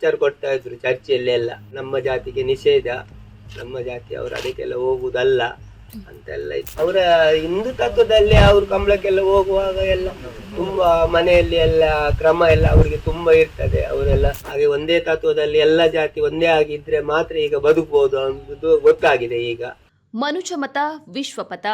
Lecture ಕೊಡ್ತಾ ಇದ್ರು ಚರ್ಚೆಯಲ್ಲಿ ಎಲ್ಲ, ನಮ್ಮ ಜಾತಿಗೆ ನಿಷೇಧ, ನಮ್ಮ ಜಾತಿಯವರು ಅದಕ್ಕೆಲ್ಲ ಹೋಗುವುದಲ್ಲ ಅಂತೆಲ್ಲ ಇತ್ತು. ಅವರ ಹಿಂದೂ ತತ್ವದಲ್ಲಿ ಅವರು ಕಂಬಳಕ್ಕೆಲ್ಲ ಹೋಗುವಾಗ ಎಲ್ಲ ತುಂಬಾ ಮನೆಯಲ್ಲಿ ಎಲ್ಲ ಕ್ರಮ ಎಲ್ಲ ಅವರಿಗೆ ತುಂಬಾ ಇರ್ತದೆ. ಅವರೆಲ್ಲ ಹಾಗೆ ಒಂದೇ ತತ್ವದಲ್ಲಿ ಎಲ್ಲ ಜಾತಿ ಒಂದೇ ಆಗಿದ್ರೆ ಮಾತ್ರ ಈಗ ಬದುಕಬಹುದು ಅನ್ನೋದು ಗೊತ್ತಾಗಿದೆ ಈಗ. ಮನುಜಮತ, ವಿಶ್ವಪಥ,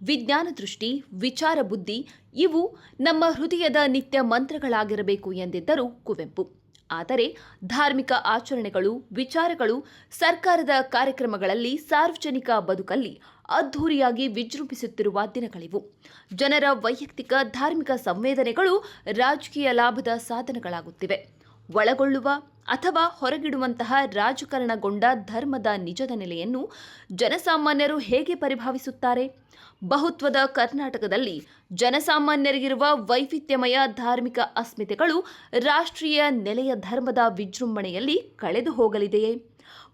ವಿಜ್ಞಾನ ದೃಷ್ಟಿ, ವಿಚಾರ ಬುದ್ಧಿ ಇವು ನಮ್ಮ ಹೃದಯದ ನಿತ್ಯ ಮಂತ್ರಗಳಾಗಿರಬೇಕು ಎಂದಿದ್ದರು ಕುವೆಂಪು. ಆದರೆ ಧಾರ್ಮಿಕ ಆಚರಣೆಗಳು, ವಿಚಾರಗಳು ಸರ್ಕಾರದ ಕಾರ್ಯಕ್ರಮಗಳಲ್ಲಿ, ಸಾರ್ವಜನಿಕ ಬದುಕಲ್ಲಿ ಅದ್ಧೂರಿಯಾಗಿ ವಿಜೃಂಭಿಸುತ್ತಿರುವ ದಿನಗಳಿವು. ಜನರ ವೈಯಕ್ತಿಕ ಧಾರ್ಮಿಕ ಸಂವೇದನೆಗಳು ರಾಜಕೀಯ ಲಾಭದ ಸಾಧನಗಳಾಗುತ್ತಿವೆ. ಒಳಗೊಳ್ಳುವ ಅಥವಾ ಹೊರಗಿಡುವಂತಹ ರಾಜಕಾರಣಗೊಂಡ ಧರ್ಮದ ನಿಜದ ನೆಲೆಯನ್ನು ಜನಸಾಮಾನ್ಯರು ಹೇಗೆ ಪರಿಭಾವಿಸುತ್ತಾರೆ? ಬಹುತ್ವದ ಕರ್ನಾಟಕದಲ್ಲಿ ಜನಸಾಮಾನ್ಯರಿಗಿರುವ ವೈವಿಧ್ಯಮಯ ಧಾರ್ಮಿಕ ಅಸ್ಮಿತೆಗಳು ರಾಷ್ಟ್ರೀಯ ನೆಲೆಯ ಧರ್ಮದ ವಿಜೃಂಭಣೆಯಲ್ಲಿ ಕಳೆದು ಹೋಗಲಿದೆಯೇ?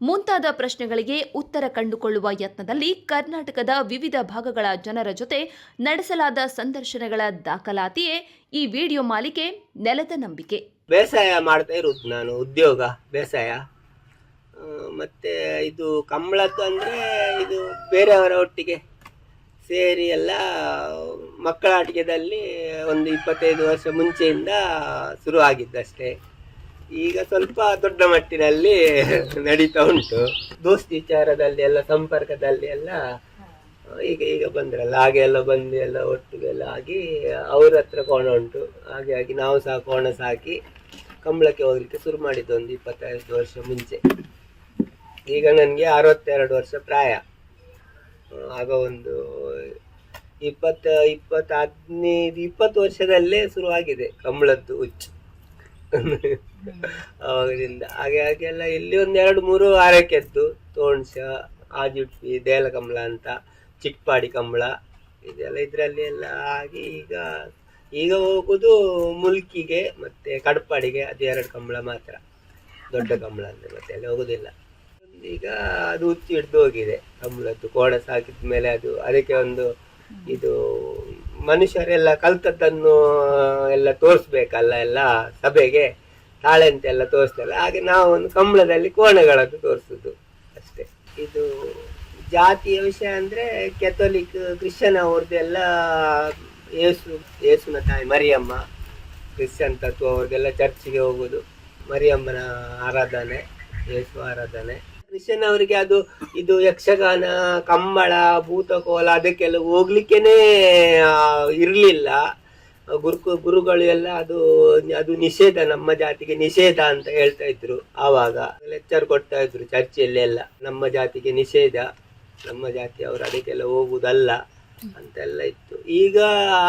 ಮುಂತಾದ ಪ್ರಶ್ನೆಗಳಿಗೆ ಉತ್ತರ ಕಂಡುಕೊಳ್ಳುವ ಯತ್ನದಲ್ಲಿ ಕರ್ನಾಟಕದ ವಿವಿಧ ಭಾಗಗಳ ಜನರ ಜೊತೆ ನಡೆಸಲಾದ ಸಂದರ್ಶನಗಳ ದಾಖಲಾತಿಯೇ ಈ ವಿಡಿಯೋ ಮಾಲಿಕೆ ನೆಲದ ನಂಬಿಕೆ. ಬೇಸಾಯ ಮಾಡ್ತಾ ಇರುವುದು ನಾನು, ಉದ್ಯೋಗ ಬೇಸಾಯ. ಮತ್ತೆ ಇದು ಕಂಬಳದ್ದು ಅಂದರೆ ಇದು ಬೇರೆಯವರ ಒಟ್ಟಿಗೆ ಸೇರಿ ಎಲ್ಲ ಮಕ್ಕಳ ಆಟಿಕೆದಲ್ಲಿ ಒಂದು 25 ವರ್ಷ ಮುಂಚೆಯಿಂದ ಶುರು ಆಗಿದ್ದಷ್ಟೇ. ಈಗ ಸ್ವಲ್ಪ ದೊಡ್ಡ ಮಟ್ಟಿನಲ್ಲಿ ನಡೀತಾ ಉಂಟು. ದೋಸ್ತಿ ವಿಚಾರದಲ್ಲಿ ಎಲ್ಲ, ಸಂಪರ್ಕದಲ್ಲಿ ಎಲ್ಲ ಈಗ ಬಂದ್ರಲ್ಲ, ಹಾಗೆ ಎಲ್ಲ ಬಂದು ಎಲ್ಲ ಒಟ್ಟಿಗೆಲ್ಲ ಆಗಿ ಅವ್ರ ಹತ್ರ ಕೋಣ ಉಂಟು. ಹಾಗಾಗಿ ನಾವು ಸಹ ಕೋಣ ಸಾಕಿ ಕಂಬಳಕ್ಕೆ ಹೋಗ್ಲಿಕ್ಕೆ ಶುರು ಮಾಡಿದ್ದು ಒಂದು 25 ವರ್ಷ ಮುಂಚೆ. ಈಗ ನನಗೆ 62 ವರ್ಷ ಪ್ರಾಯ. ಆಗ ಒಂದು 20 ವರ್ಷದಲ್ಲೇ ಶುರುವಾಗಿದೆ ಕಂಬಳದ್ದು ಹುಚ್ಚು ಅವಾಗಿಂದ. ಹಾಗೆ ಎಲ್ಲ ಇಲ್ಲಿ ಒಂದು 2-3 ಆರಕ್ಕೆದ್ದು ತೋಣ್ಸ, ಆಜುಟ್ಟಿ, ದೇಲ ಕಂಬಳ ಅಂತ, ಚಿಟ್ಪಾಡಿ ಕಂಬಳ ಇದೆಲ್ಲ ಇದರಲ್ಲಿ ಎಲ್ಲ ಆಗಿ ಈಗ ಹೋಗುದು ಮುಲ್ಕಿಗೆ ಮತ್ತೆ ಕಡಪಾಡಿಗೆ, ಅದು 2 ಕಂಬಳ ಮಾತ್ರ, ದೊಡ್ಡ ಕಂಬಳ ಅಂದ್ರೆ ಮತ್ತೆ ಅಲ್ಲಿ ಹೋಗುದಿಲ್ಲ. ಈಗ ಅದು ಹುಚ್ಚು ಹಿಡ್ದು ಹೋಗಿದೆ ಕಂಬಳದ್ದು. ಕೋಣ ಸಾಕಿದ ಮೇಲೆ ಅದಕ್ಕೆ ಒಂದು ಇದು ಮನುಷ್ಯರೆಲ್ಲ ಕಲ್ತದ್ದನ್ನು ಎಲ್ಲ ತೋರಿಸ್ಬೇಕಲ್ಲ, ಎಲ್ಲ ಸಭೆಗೆ ತಾಳೆ ಅಂತೆಲ್ಲ ತೋರಿಸ್ತಲ್ಲ. ಹಾಗೆ ನಾವು ಒಂದು ಕಂಬಳದಲ್ಲಿ ಕೋಣಗಳದ್ದು ತೋರಿಸುದು ಅಷ್ಟೇ. ಇದು ಜಾತಿಯ ವಿಷಯ ಅಂದ್ರೆ ಕೆಥೋಲಿಕ್, ಕ್ರಿಶ್ಚಿಯನ್ ಅವ್ರದ್ದೆಲ್ಲ ಯೇಸುನ ತಾಯಿ ಮರಿಯಮ್ಮ, ಕ್ರಿಶ್ಚಿಯನ್ ತತ್ವ ಅವ್ರದ್ದೆಲ್ಲ ಚರ್ಚಿಗೆ ಹೋಗುದು, ಮರಿಯಮ್ಮನ ಆರಾಧನೆ, ಯೇಸು ಆರಾಧನೆ. ಕ್ರಿಶ್ಚಿಯನ್ ಅವರಿಗೆ ಇದು ಯಕ್ಷಗಾನ, ಕಂಬಳ, ಭೂತಕೋಲ ಅದಕ್ಕೆಲ್ಲ ಹೋಗ್ಲಿಕ್ಕೇನೆ ಇರ್ಲಿಲ್ಲ. ಗುರುಗಳು ಎಲ್ಲ ಅದು ನಿಷೇಧ, ನಮ್ಮ ಜಾತಿಗೆ ನಿಷೇಧ ಅಂತ ಹೇಳ್ತಾ ಇದ್ರು. ಆವಾಗ ಲೆಕ್ಚರ್ ಕೊಡ್ತಾ ಇದ್ರು ಚರ್ಚೆಯಲ್ಲಿ ಎಲ್ಲ, ನಮ್ಮ ಜಾತಿಗೆ ನಿಷೇಧ, ನಮ್ಮ ಜಾತಿಯವರು ಅದಕ್ಕೆಲ್ಲ ಹೋಗುವುದಲ್ಲ ಅಂತೆಲ್ಲ ಇತ್ತು. ಈಗ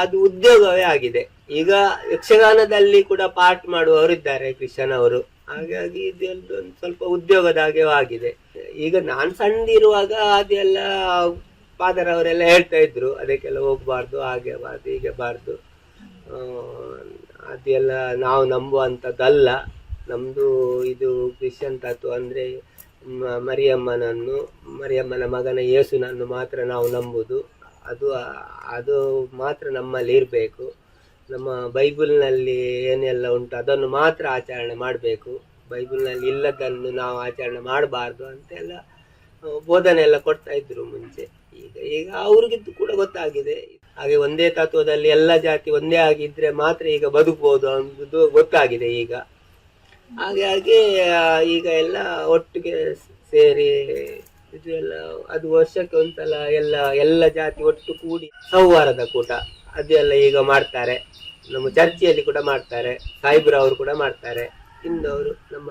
ಅದು ಉದ್ಯೋಗವೇ ಆಗಿದೆ. ಈಗ ಯಕ್ಷಗಾನದಲ್ಲಿ ಕೂಡ ಪಾಠ ಮಾಡುವವರಿದ್ದಾರೆ ಕ್ರಿಶ್ಚಿಯನ್ ಅವರು. ಹಾಗಾಗಿ ಇದೆಲ್ಲ ಒಂದು ಸ್ವಲ್ಪ ಉದ್ಯೋಗದ ಹಾಗೆ ಆಗಿದೆ. ಈಗ ನಾನು ಸಣ್ಣದಿರುವಾಗ ಅದೆಲ್ಲ ಫಾದರ್ ಅವರೆಲ್ಲ ಹೇಳ್ತಾ ಇದ್ರು, ಅದಕ್ಕೆಲ್ಲ ಹೋಗ್ಬಾರ್ದು, ಹಾಗೆ ಬಾರ್ದು, ಹೀಗೆ ಬಾರ್ದು, ಅದೆಲ್ಲ ನಾವು ನಂಬುವಂಥದ್ದಲ್ಲ. ನಮ್ದು ಇದು ಕ್ರಿಶ್ಚಿಯನ್ ತತ್ವ ಅಂದ್ರೆ ಮರಿಯಮ್ಮನ ಮಗನ ಯೇಸುನನ್ನು ಮಾತ್ರ ನಾವು ನಂಬುದು. ಅದು ಮಾತ್ರ ನಮ್ಮಲ್ಲಿ ಇರಬೇಕು. ನಮ್ಮ ಬೈಬಲ್ನಲ್ಲಿ ಏನೆಲ್ಲ ಉಂಟು ಅದನ್ನು ಮಾತ್ರ ಆಚರಣೆ ಮಾಡಬೇಕು. ಬೈಬಲ್ನಲ್ಲಿ ಇಲ್ಲದನ್ನು ನಾವು ಆಚರಣೆ ಮಾಡಬಾರ್ದು ಅಂತೆಲ್ಲ ಬೋಧನೆ ಎಲ್ಲ ಕೊಡ್ತಾ ಇದ್ರು ಮುಂಚೆ. ಈಗ ಅವ್ರಿಗಿದ್ದು ಕೂಡ ಗೊತ್ತಾಗಿದೆ. ಹಾಗೆ ಒಂದೇ ತತ್ವದಲ್ಲಿ ಎಲ್ಲ ಜಾತಿ ಒಂದೇ ಆಗಿದ್ರೆ ಮಾತ್ರ ಈಗ ಬದುಕಬಹುದು ಅನ್ನೋದು ಗೊತ್ತಾಗಿದೆ ಈಗ. ಹಾಗಾಗಿ ಈಗ ಎಲ್ಲ ಒಟ್ಟಿಗೆ ಸೇರಿ ಇದು ಎಲ್ಲ ಅದು ವರ್ಷಕ್ಕೆ ಒಂದ್ಸಲ ಎಲ್ಲ ಜಾತಿ ಒಟ್ಟು ಕೂಡಿ ಸೌಹಾರದ ಕೂಟ ಅದೆಲ್ಲ ಈಗ ಮಾಡ್ತಾರೆ. ನಮ್ಮ ಚರ್ಚಿಯಲ್ಲಿ ಕೂಡ ಮಾಡ್ತಾರೆ, ಸಾಯಿಬ್ರ ಅವರು ಕೂಡ ಮಾಡ್ತಾರೆ. ಇನ್ನವರು ನಮ್ಮ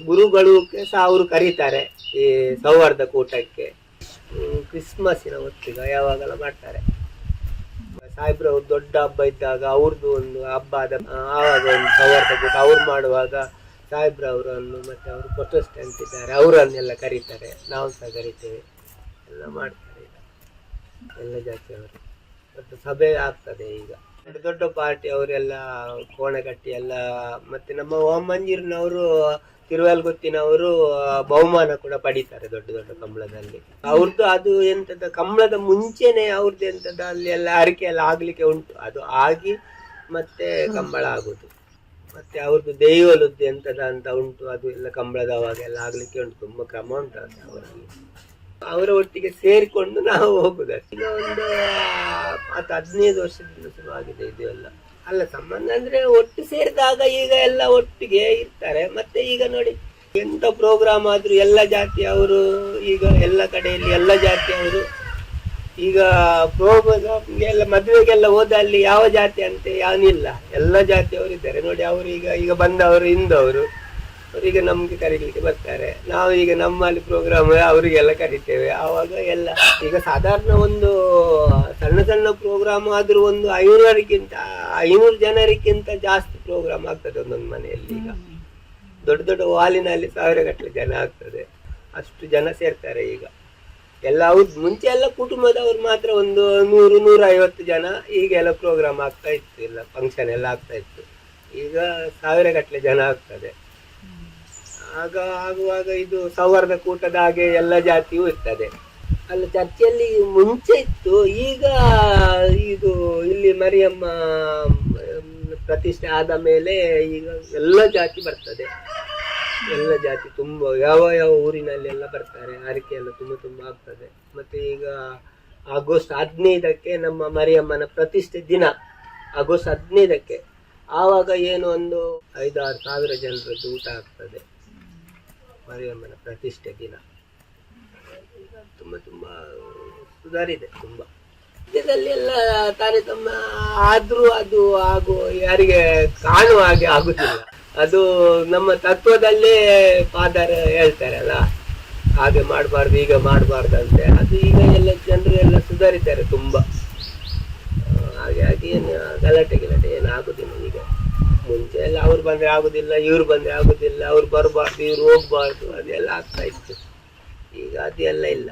ಗುರುಗಳು ಸಹ ಅವರು ಕರೀತಾರೆ ಈ ಸೌಹಾರ್ದ ಕೂಟಕ್ಕೆ. ಕ್ರಿಸ್ಮಸ್ಸಿನ ಹೊತ್ತಿಗೆ ಯಾವಾಗೆಲ್ಲ ಮಾಡ್ತಾರೆ. ಸಾಯಿಬ್ರ ಅವ್ರು ದೊಡ್ಡ ಹಬ್ಬ ಇದ್ದಾಗ ಅವ್ರದ್ದು ಒಂದು ಹಬ್ಬ ಆವಾಗ ಒಂದು ಸೌಹಾರ್ದ ಕೂಟ ಅವ್ರು ಮಾಡುವಾಗ ಸಾಯಿಬ್ರ ಅವರನ್ನು ಮತ್ತೆ ಅವರು ಪ್ರೊಟೆಸ್ಟೆಂಟ್ ಇದ್ದಾರೆ ಅವರನ್ನೆಲ್ಲ ಕರೀತಾರೆ. ನಾವು ಸಹ ಕರಿತೇವೆ, ಎಲ್ಲ ಮಾಡ್ತಾರೆ. ಎಲ್ಲ ಜಾತಿಯವರು ದೊಡ್ಡ ಸಭೆ ಆಗ್ತದೆ ಈಗ. ದೊಡ್ಡ ಪಾರ್ಟಿ ಅವರೆಲ್ಲ ಕೋಣೆ ಕಟ್ಟಿ ಎಲ್ಲ. ಮತ್ತೆ ನಮ್ಮ ಓಂ ಮಂಜೀರ್ನವರು, ತಿರುವಲ್ಗುತ್ತಿನವರು ಬಹುಮಾನ ಕೂಡ ಪಡೀತಾರೆ ದೊಡ್ಡ ದೊಡ್ಡ ಕಂಬಳದಲ್ಲಿ. ಅವ್ರದ್ದು ಅದು ಎಂತದ ಕಂಬಳದ ಮುಂಚೆನೆ ಅವ್ರದ್ದು ಎಂತದ ಅಲ್ಲಿ ಎಲ್ಲ ಅರಿಕೆ ಎಲ್ಲ ಆಗ್ಲಿಕ್ಕೆ ಉಂಟು. ಅದು ಆಗಿ ಮತ್ತೆ ಕಂಬಳ ಆಗುದು. ಮತ್ತೆ ಅವ್ರದ್ದು ದೈವಲುದ್ದಿ ಅಂತ ಉಂಟು, ಅದು ಎಲ್ಲ ಕಂಬಳದ ಅವಾಗೆಲ್ಲ ಆಗ್ಲಿಕ್ಕೆ ಉಂಟು, ತುಂಬಾ ಕ್ರಮ ಉಂಟು ಅವರಲ್ಲಿ. ಅವರ ಒಟ್ಟಿಗೆ ಸೇರಿಕೊಂಡು ನಾವು ಹೋಗುದು. ಈಗ ಒಂದು 15 ವರ್ಷದಿಂದ ಶುರುವಾಗಿದೆ ಇದು ಎಲ್ಲ. ಅಲ್ಲ, ಸಂಬಂಧ ಅಂದ್ರೆ ಒಟ್ಟು ಸೇರಿದಾಗ ಈಗ ಎಲ್ಲ ಒಟ್ಟಿಗೆ ಇರ್ತಾರೆ. ಮತ್ತೆ ಈಗ ನೋಡಿ, ಎಂತ ಪ್ರೋಗ್ರಾಮ್ ಆದ್ರೂ ಎಲ್ಲ ಜಾತಿಯವರು, ಈಗ ಎಲ್ಲ ಕಡೆಯಲ್ಲಿ ಎಲ್ಲ ಜಾತಿಯವರು ಈಗ ಪ್ರೋಗ್ರಾಮ್ಗೆ ಎಲ್ಲ ಮದುವೆಗೆಲ್ಲ ಹೋದ ಅಲ್ಲಿ ಯಾವ ಜಾತಿ ಅಂತ ಯಾವನಿಲ್ಲ, ಎಲ್ಲ ಜಾತಿಯವರು ಇದ್ದಾರೆ ನೋಡಿ. ಅವರು ಈಗ ಬಂದವರು ಹಿಂದವರು ಅವರೀಗ ನಮ್ಗೆ ಕರೀಲಿಕ್ಕೆ ಬರ್ತಾರೆ. ನಾವು ಈಗ ನಮ್ಮಲ್ಲಿ ಪ್ರೋಗ್ರಾಮ್ ಅವರಿಗೆಲ್ಲ ಕರಿತೇವೆ. ಆವಾಗ ಎಲ್ಲ ಈಗ ಸಾಧಾರಣ ಒಂದು ಸಣ್ಣ ಸಣ್ಣ ಪ್ರೋಗ್ರಾಮ್ ಆದ್ರೂ ಒಂದು 500 ಜನರಿಗಿಂತ ಜಾಸ್ತಿ ಪ್ರೋಗ್ರಾಮ್ ಆಗ್ತದೆ ಒಂದೊಂದು ಮನೆಯಲ್ಲಿ. ಈಗ ದೊಡ್ಡ ದೊಡ್ಡ ಹಾಲಿನಲ್ಲಿ 1000 ಗಟ್ಟಲೆ ಜನ ಆಗ್ತದೆ, ಅಷ್ಟು ಜನ ಸೇರ್ತಾರೆ ಈಗ ಎಲ್ಲ. ಅವ್ರು ಮುಂಚೆ ಎಲ್ಲ ಕುಟುಂಬದವ್ರು ಮಾತ್ರ ಒಂದು 100-150 ಜನ ಹೀಗೆಲ್ಲ ಪ್ರೋಗ್ರಾಮ್ ಆಗ್ತಾ ಇತ್ತು, ಎಲ್ಲ ಫಂಕ್ಷನ್ ಎಲ್ಲ ಆಗ್ತಾ ಇತ್ತು. ಈಗ 1000 ಗಟ್ಟಲೆ ಜನ ಆಗ್ತದೆ. ಆಗ ಆಗುವಾಗ ಇದು ಸೌಹಾರ್ದ ಕೂಟದ ಹಾಗೆ ಎಲ್ಲ ಜಾತಿಯೂ ಇರ್ತದೆ. ಅಲ್ಲ, ಚರ್ಚೆಯಲ್ಲಿ ಮುಂಚೆ ಇತ್ತು, ಈಗ ಇದು ಇಲ್ಲಿ ಮರಿಯಮ್ಮ ಪ್ರತಿಷ್ಠೆ ಆದ ಮೇಲೆ ಈಗ ಎಲ್ಲ ಜಾತಿ ಬರ್ತದೆ. ಎಲ್ಲ ಜಾತಿ ತುಂಬ ಯಾವ ಊರಿನಲ್ಲಿ ಎಲ್ಲ ಬರ್ತಾರೆ. ಆರೈಕೆ ಎಲ್ಲ ತುಂಬ ಆಗ್ತದೆ. ಮತ್ತೆ ಈಗ ಆಗಸ್ಟ್ 15ಕ್ಕೆ ನಮ್ಮ ಮರಿಯಮ್ಮನ ಪ್ರತಿಷ್ಠೆ ದಿನ, ಆಗಸ್ಟ್ 15ಕ್ಕೆ ಆವಾಗ ಏನು ಒಂದು 5-6 ಸಾವಿರ ಜನರದ್ದು ಊಟ ಆಗ್ತದೆ ಮರಿಯಮ್ಮನ ಪ್ರತಿಷ್ಠೆ ದಿನ. ತುಂಬ ಸುಧಾರಿದೆ ತುಂಬ. ಇದರಲ್ಲಿ ಎಲ್ಲ ತಾರತಮ್ಯ ಆದ್ರೂ ಅದು ಯಾರಿಗೆ ಕಾಣುವ ಹಾಗೆ ಆಗುದಿಲ್ಲ. ಅದು ನಮ್ಮ ತತ್ವದಲ್ಲೇ ಫಾದರ್ ಹೇಳ್ತಾರಲ್ಲ, ಹಾಗೆ ಮಾಡಬಾರ್ದು ಈಗ ಮಾಡಬಾರ್ದು ಅಂತೆ. ಅದು ಈಗ ಎಲ್ಲ ಜನರು ಎಲ್ಲ ಸುಧಾರಿದ್ದಾರೆ ತುಂಬಾ. ಹಾಗಾಗಿ ಏನು ಗಲಾಟೆ ಏನು ಆಗುದಿಲ್ಲ ಈಗ. ಮುಂಚೆ ಎಲ್ಲ ಅವ್ರು ಬಂದ್ರೆ ಆಗುದಿಲ್ಲ, ಇವ್ರು ಬಂದ್ರೆ ಆಗುದಿಲ್ಲ, ಅವ್ರು ಬರಬಾರ್ದು, ಇವ್ರು ಹೋಗ್ಬಾರ್ದು, ಅದೆಲ್ಲ ಆಗ್ತಾ ಇತ್ತು. ಈಗ ಅದೆಲ್ಲ ಇಲ್ಲ.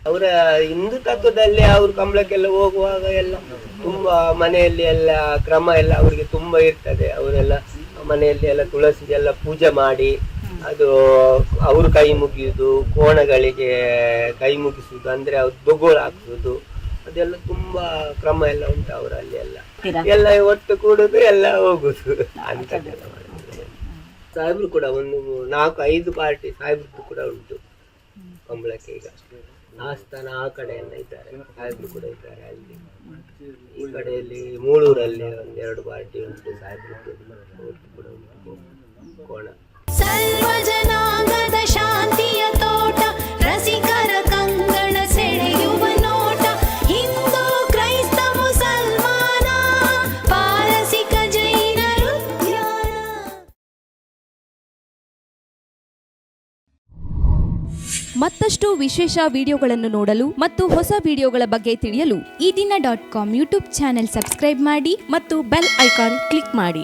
ಅವರ ಹಿಂದೂ ತತ್ವದಲ್ಲಿ ಅವ್ರು ಕಂಬಳಕ್ಕೆಲ್ಲ ಹೋಗುವಾಗ ಎಲ್ಲ ತುಂಬಾ ಮನೆಯಲ್ಲಿ ಎಲ್ಲ ಕ್ರಮ ಎಲ್ಲ ಅವರಿಗೆ ತುಂಬಾ ಇರ್ತದೆ. ಅವರೆಲ್ಲ ಮನೆಯಲ್ಲಿ ಎಲ್ಲ ತುಳಸಿಗೆಲ್ಲ ಪೂಜೆ ಮಾಡಿ, ಅದು ಅವರು ಕೈ ಮುಗಿಯುವುದು, ಕೋಣಗಳಿಗೆ ಕೈ ಮುಗಿಸುವುದು, ಅಂದ್ರೆ ಅವ್ರು ಬೊಗೋಳು ಹಾಕುವುದು, ಅದೆಲ್ಲ ತುಂಬಾ ಕ್ರಮ ಎಲ್ಲ ಉಂಟು ಅವರಲ್ಲಿ. ಎಲ್ಲ ಒಟ್ಟು ಕೂಡುದು, ಎಲ್ಲ ಹೋಗುದು ಅಂತದೆಲ್ಲ ಮಾಡಿದ್ರೆ. ಸಾಹೇಬ್ರು ಕೂಡ ಒಂದು 4-5 ಪಾರ್ಟಿ ಸಾಹೇಬ್ರದ್ದು ಕೂಡ ಉಂಟು ಕಂಬಳಕ್ಕೆ. ಈಗ ಆಸ್ಥಾನ ಆ ಕಡೆಯಲ್ಲ ಇದ್ದಾರೆ, ಸಾಹೇಬ್ರು ಕೂಡ ಇದ್ದಾರೆ ಅಲ್ಲಿ. ಈ ಕಡೆಯಲ್ಲಿ ಮೂಳೂರಲ್ಲಿ 1-2 ಪಾರ್ಟಿ ಉಂಟು ಸಾಹೇಬ್ರದ್ದು ಕೂಡ ಉಂಟು ಕೋಣ. ಸರ್ವ ಜನಾಂಗದ ಶಾಂತಿಯ ತೋಟ, ರಸಿಕರ ಕಂಗಣ ಸೆಳೆಯುವ ನೋಟ, ಹಿಂದೂ ಕ್ರೈಸ್ತ ಮುಸಲ್ಮಾನ, ಪಾರಸಿಕ ಜೈನರು ಧ್ಯಾನ. ಮತ್ತಷ್ಟು ವಿಶೇಷ ವಿಡಿಯೋಗಳನ್ನು ನೋಡಲು ಮತ್ತು ಹೊಸ ವಿಡಿಯೋಗಳ ಬಗ್ಗೆ ತಿಳಿಯಲು ಈ ದಿನ .com ಯೂಟ್ಯೂಬ್ ಚಾನೆಲ್ ಸಬ್ಸ್ಕ್ರೈಬ್ ಮಾಡಿ ಮತ್ತು ಬೆಲ್ ಐಕಾನ್ ಕ್ಲಿಕ್ ಮಾಡಿ.